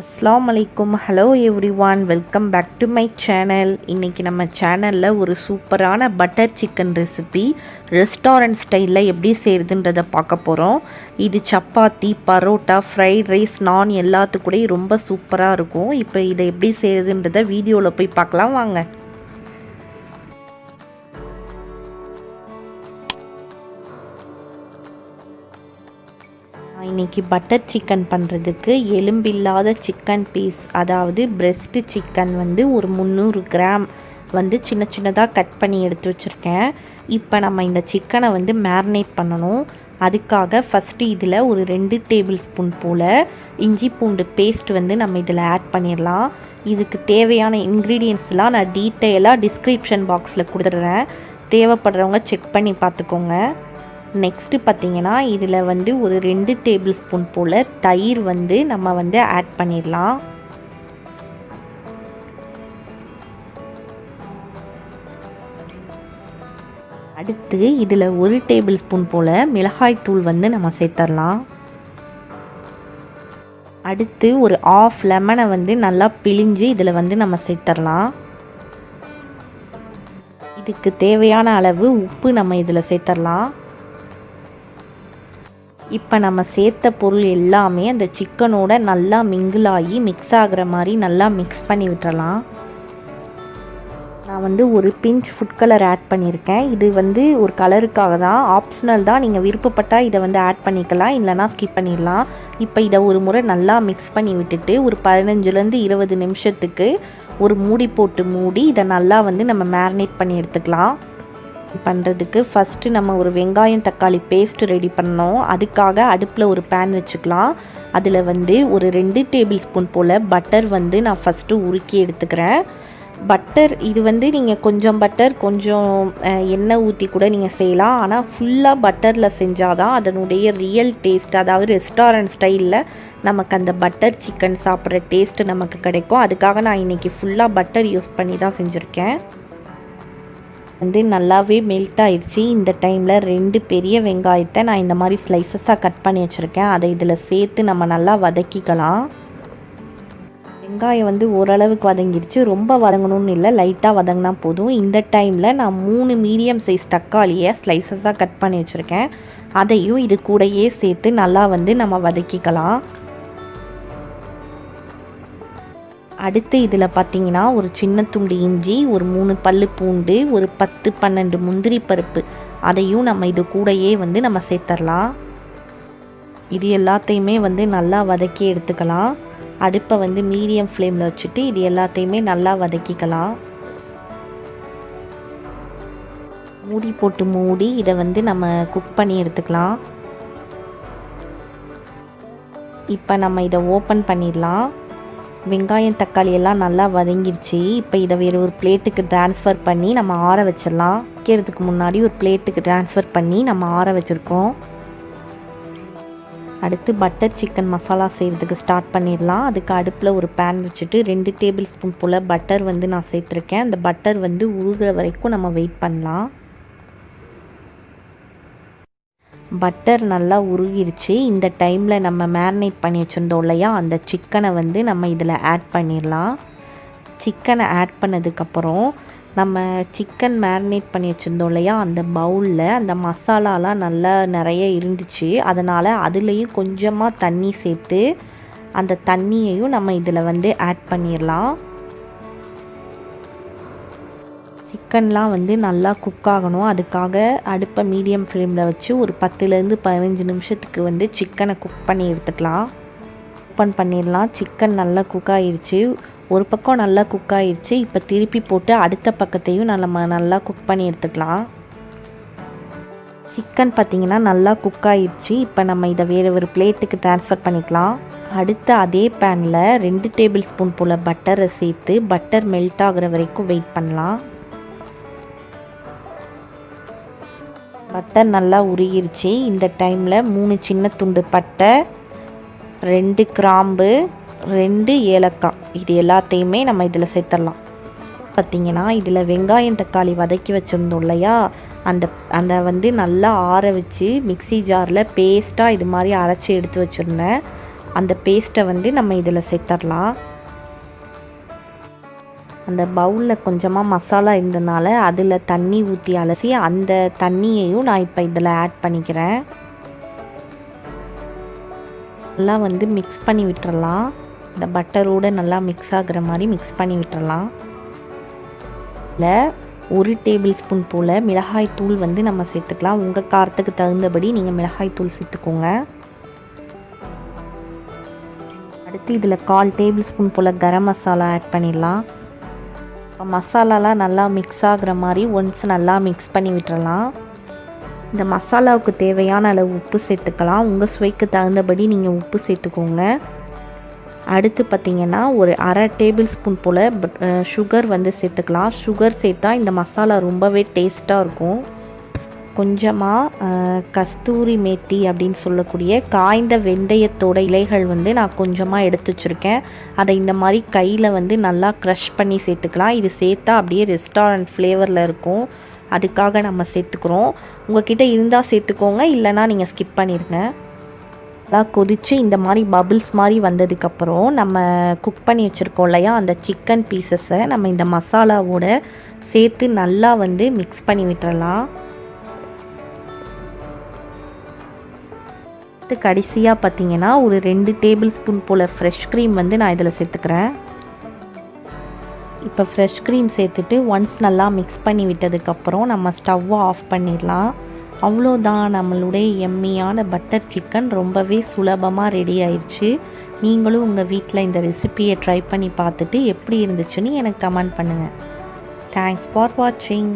Assalamualaikum. Hello everyone. Welcome back to my channel. இன்னைக்கு நம்ம சேனல்ல ஒரு சூப்பரான பட்டர் சிக்கன் ரெசிபி ரெஸ்டாரண்ட் ஸ்டைல்ல எப்படி செய்யறதுன்றத பார்க்க போறோம். இது சப்பாத்தி, பரோட்டா, ஃப்ரைட் ரைஸ், நான் எல்லாத்துக்கூடயும் ரொம்ப சூப்பரா இருக்கும். இப்போ இதை எப்படி செய்யறதுன்றத வீடியோல போய் பார்க்கலாம் வாங்க. இன்றைக்கி பட்டர் சிக்கன் பண்ணுறதுக்கு எலும்பில்லாத சிக்கன் பீஸ், அதாவது பிரெஸ்ட் சிக்கன் வந்து ஒரு 300 கிராம் வந்து சின்ன சின்னதாக கட் பண்ணி எடுத்து வச்சுருக்கேன். இப்போ நம்ம இந்த சிக்கனை வந்து மேரினேட் பண்ணணும். அதுக்காக ஃபஸ்ட்டு இதில் ஒரு 2 டேபிள் ஸ்பூன் போல் இஞ்சி பூண்டு பேஸ்ட் வந்து நம்ம இதில் ஆட் பண்ணிடலாம். இதுக்கு தேவையான இன்க்ரீடியன்ஸ்லாம் நான் டீட்டெயிலாக டிஸ்கிரிப்ஷன் பாக்ஸில் கொடுத்துட்றேன், தேவைப்படுறவங்க செக் பண்ணி பார்த்துக்கோங்க. நெக்ஸ்ட்டு பார்த்திங்கன்னா இதில் வந்து ஒரு 2 டேபிள் ஸ்பூன் போல் தயிர் வந்து நம்ம வந்து ஆட் பண்ணிடலாம். அடுத்து இதில் 1 டேபிள் ஸ்பூன் போல் மிளகாய் தூள் வந்து நம்ம சேர்த்துடலாம். அடுத்து ஒரு ஆஃப் லெமனை வந்து நல்லா பிழிஞ்சு இதில் வந்து நம்ம சேர்த்துடலாம். இதுக்கு தேவையான அளவு உப்பு நம்ம இதில் சேர்த்துடலாம். இப்போ நம்ம சேர்த்த பொருள் எல்லாமே அந்த சிக்கனோட நல்லா மிங்கிள் ஆகி மிக்ஸ் ஆகிற மாதிரி நல்லா மிக்ஸ் பண்ணி விட்டுறலாம். நான் வந்து ஒரு பிஞ்ச் ஃபுட் கலர் ஆட் பண்ணியிருக்கேன். இது வந்து ஒரு கலருக்காக தான், ஆப்ஷனல் தான். நீங்கள் விருப்பப்பட்டால் இதை வந்து ஆட் பண்ணிக்கலாம், இல்லைனா ஸ்கிப் பண்ணிடலாம். இப்போ இதை ஒரு முறை நல்லா மிக்ஸ் பண்ணி விட்டுட்டு ஒரு 15லேருந்து 20 நிமிஷத்துக்கு ஒரு மூடி போட்டு மூடி இதை நல்லா வந்து நம்ம மேரினேட் பண்ணி எடுத்துக்கலாம். பண்ணுறதுக்கு ஃபஸ்ட்டு நம்ம ஒரு வெங்காயம் தக்காளி பேஸ்ட் ரெடி பண்ணோம். அதுக்காக அடுப்பில் ஒரு பேன் வச்சுக்கலாம். அதில் வந்து ஒரு 2 டேபிள் ஸ்பூன் போல் பட்டர் வந்து நான் ஃபஸ்ட்டு உருக்கி எடுத்துக்கிறேன். பட்டர் இது வந்து நீங்கள் கொஞ்சம் பட்டர் கொஞ்சம் எண்ணெய் ஊற்றி கூட நீங்கள் செய்யலாம். ஆனால் ஃபுல்லாக பட்டரில் செஞ்சால் தான் அதனுடைய ரியல் டேஸ்ட், அதாவது ரெஸ்டாரண்ட் ஸ்டைலில் நமக்கு அந்த பட்டர் சிக்கன் சாப்பிட்ற டேஸ்ட்டு நமக்கு கிடைக்கும். அதுக்காக நான் இன்றைக்கி ஃபுல்லாக பட்டர் யூஸ் பண்ணி தான் செஞ்சுருக்கேன். வந்து நல்லாவே மெல்ட் ஆயிடுச்சு. இந்த டைமில் 2 பெரிய வெங்காயத்தை நான் இந்த மாதிரி ஸ்லைசஸாக கட் பண்ணி வச்சுருக்கேன். அதை இதில் சேர்த்து நம்ம நல்லா வதக்கிக்கலாம். வெங்காயம் வந்து ஓரளவுக்கு வதங்கிடுச்சு, ரொம்ப வதங்கணும்னு இல்லை, லைட்டாக வதங்கினா போதும். இந்த டைமில் நான் 3 மீடியம் சைஸ் தக்காளியை ஸ்லைசஸாக கட் பண்ணி வச்சுருக்கேன். அதையும் இது கூடயே சேர்த்து நல்லா வந்து நம்ம வதக்கிக்கலாம். அடுத்து இதில் பார்த்திங்கன்னா ஒரு சின்ன துண்டு இஞ்சி, ஒரு 3 பல்லு பூண்டு, ஒரு 10-12 முந்திரி பருப்பு, அதையும் நம்ம இது கூடயே வந்து நம்ம சேர்த்துடலாம். இது எல்லாத்தையுமே வந்து நல்லா வதக்கி எடுத்துக்கலாம். அடுப்பை வந்து மீடியம் ஃப்ளேமில் வச்சுட்டு இது எல்லாத்தையுமே நல்லா வதக்கிக்கலாம். மூடி போட்டு மூடி இதை வந்து நம்ம குக் பண்ணி எடுத்துக்கலாம். இப்போ நம்ம இதை ஓப்பன் பண்ணிடலாம். வெங்காயம் தக்காளி எல்லாம் நல்லா வதங்கிருச்சு. இப்போ இதை வேறு ஒரு பிளேட்டுக்கு ட்ரான்ஸ்ஃபர் பண்ணி நம்ம ஆற வச்சிடலாம். வைக்கிறதுக்கு முன்னாடி ஒரு பிளேட்டுக்கு ட்ரான்ஸ்ஃபர் பண்ணி நம்ம ஆற வச்சுருக்கோம். அடுத்து பட்டர் சிக்கன் மசாலா செய்கிறதுக்கு ஸ்டார்ட் பண்ணிடலாம். அதுக்கு அடுப்பில் ஒரு பேன் வச்சுட்டு 2 டேபிள் ஸ்பூன் போல் பட்டர் வந்து நான் சேர்த்துருக்கேன். அந்த பட்டர் வந்து உருகிற வரைக்கும் நம்ம வெயிட் பண்ணலாம். பட்டர் நல்லா உருகிருச்சு. இந்த டைமில் நம்ம மேரினேட் பண்ணி வச்சுருந்தோம் இல்லையா, அந்த சிக்கனை வந்து நம்ம இதில் ஆட் பண்ணிடலாம். சிக்கனை ஆட் பண்ணதுக்கப்புறம் நம்ம சிக்கன் மேரினேட் பண்ணி வச்சுருந்தோம் இல்லையா, அந்த பவுலில் அந்த மசாலாலாம் நல்லா நிறைய இருந்துச்சு. அதனால் அதுலேயும் கொஞ்சமாக தண்ணி சேர்த்து அந்த தண்ணியையும் நம்ம இதில் வந்து ஆட் பண்ணிடலாம். சிக்கன்லாம் வந்து நல்லா குக் ஆகணும். அதுக்காக அடுப்பை மீடியம் ஃப்ளேமில் வச்சு ஒரு 10லேருந்து 15 நிமிஷத்துக்கு வந்து சிக்கனை குக் பண்ணி எடுத்துக்கலாம். ஓப்பன் பண்ணிடலாம். சிக்கன் நல்லா குக் ஆகிடுச்சு. ஒரு பக்கம் நல்லா குக் ஆகிடுச்சு. இப்போ திருப்பி போட்டு அடுத்த பக்கத்தையும் நம்ம நல்லா குக் பண்ணி எடுத்துக்கலாம். சிக்கன் பார்த்திங்கன்னா நல்லா குக் ஆகிடுச்சு. இப்போ நம்ம இதை வேறு ஒரு பிளேட்டுக்கு ட்ரான்ஸ்ஃபர் பண்ணிக்கலாம். அடுத்து அதே பேனில் 2 டேபிள் ஸ்பூன் போல் பட்டரை சேர்த்து பட்டர் மெல்ட் ஆகிற வரைக்கும் வெயிட் பண்ணலாம். பட்டர் நல்லா உருகிருச்சு. இந்த டைமில் 3 சின்ன துண்டு பட்டை, 2 கிராம்பு, 2 ஏலக்காய், இது எல்லாத்தையுமே நம்ம இதில் சேர்த்துடலாம். பார்த்திங்கன்னா இதில் வெங்காயம் தக்காளி வதக்கி வச்சுருந்தோம் இல்லையா, அந்த வந்து நல்லா ஆற வச்சு மிக்ஸி ஜாரில் பேஸ்ட்டாக இது மாதிரி அரைச்சி எடுத்து வச்சுருந்தேன். அந்த பேஸ்ட்டை வந்து நம்ம இதில் சேர்த்துடலாம். அந்த பவுலில் கொஞ்சமாக மசாலா இருந்தனால அதில் தண்ணி ஊற்றி அலசி அந்த தண்ணியையும் நான் இப்போ இதில் ஆட் பண்ணிக்கிறேன். நல்லா வந்து மிக்ஸ் பண்ணி விட்டுறலாம். இந்த பட்டரோடு நல்லா மிக்ஸ் ஆகிற மாதிரி மிக்ஸ் பண்ணி விட்டுறலாம். இல்லை 1 டேபிள் ஸ்பூன் போல் மிளகாய் தூள் வந்து நம்ம சேர்த்துக்கலாம். உங்கள் காரத்துக்கு தகுந்தபடி நீங்கள் மிளகாய் தூள் சேர்த்துக்கோங்க. அடுத்து இதில் 1/4 டேபிள் ஸ்பூன் போல் கரம் மசாலா ஆட் பண்ணிடலாம். இப்போ மசாலாலாம் நல்லா மிக்ஸ் ஆகிற மாதிரி ஒன்ஸ் நல்லா மிக்ஸ் பண்ணி விட்டுறலாம். இந்த மசாலாவுக்கு தேவையான அளவு உப்பு சேர்த்துக்கலாம். உங்கள் சுவைக்கு தகுந்தபடி நீங்கள் உப்பு சேர்த்துக்கோங்க. அடுத்து பார்த்திங்கன்னா ஒரு 1/2 டேபிள் ஸ்பூன் போல் சுகர் வந்து சேர்த்துக்கலாம். சுகர் சேர்த்தா இந்த மசாலா ரொம்பவே டேஸ்ட்டாக இருக்கும். கொஞ்சமாக கஸ்தூரி மேத்தி அப்படின்னு சொல்லக்கூடிய காய்ந்த வெந்தயத்தோட இலைகள் வந்து நான் கொஞ்சமாக எடுத்து வச்சுருக்கேன். அதை இந்த மாதிரி கையில் வந்து நல்லா க்ரஷ் பண்ணி சேர்த்துக்கலாம். இது சேர்த்தா அப்படியே ரெஸ்டாரண்ட் ஃப்ளேவரில் இருக்கும். அதுக்காக நம்ம சேர்த்துக்கிறோம். உங்கள்கிட்ட இருந்தால் சேர்த்துக்கோங்க, இல்லைனா நீங்கள் ஸ்கிப் பண்ணிடுங்க. நல்லா கொதித்து இந்த மாதிரி பபிள்ஸ் மாதிரி வந்ததுக்கப்புறம் நம்ம குக் பண்ணி வச்சுருக்கோம் இல்லையா, அந்த சிக்கன் பீசஸை நம்ம இந்த மசாலாவோட சேர்த்து நல்லா வந்து மிக்ஸ் பண்ணி விட்டுறலாம். கடைசியாக பார்த்திங்கன்னா ஒரு 2 டேபிள் ஸ்பூன் போல் ஃப்ரெஷ் க்ரீம் வந்து நான் இதில் சேர்த்துக்கிறேன். இப்போ ஃப்ரெஷ் க்ரீம் சேர்த்துட்டு ஒன்ஸ் நல்லா மிக்ஸ் பண்ணி விட்டதுக்கப்புறம் நம்ம ஸ்டவ்வை ஆஃப் பண்ணிடலாம். அவ்வளோதான், நம்மளுடைய எம்மியான பட்டர் சிக்கன் ரொம்பவே சுலபமாக ரெடி ஆயிடுச்சு. நீங்களும் உங்கள் வீட்டில் இந்த ரெசிபியை ட்ரை பண்ணி பார்த்துட்டு எப்படி இருந்துச்சுன்னு எனக்கு கமெண்ட் பண்ணுங்கள். தேங்க்ஸ் ஃபார் வாட்சிங்.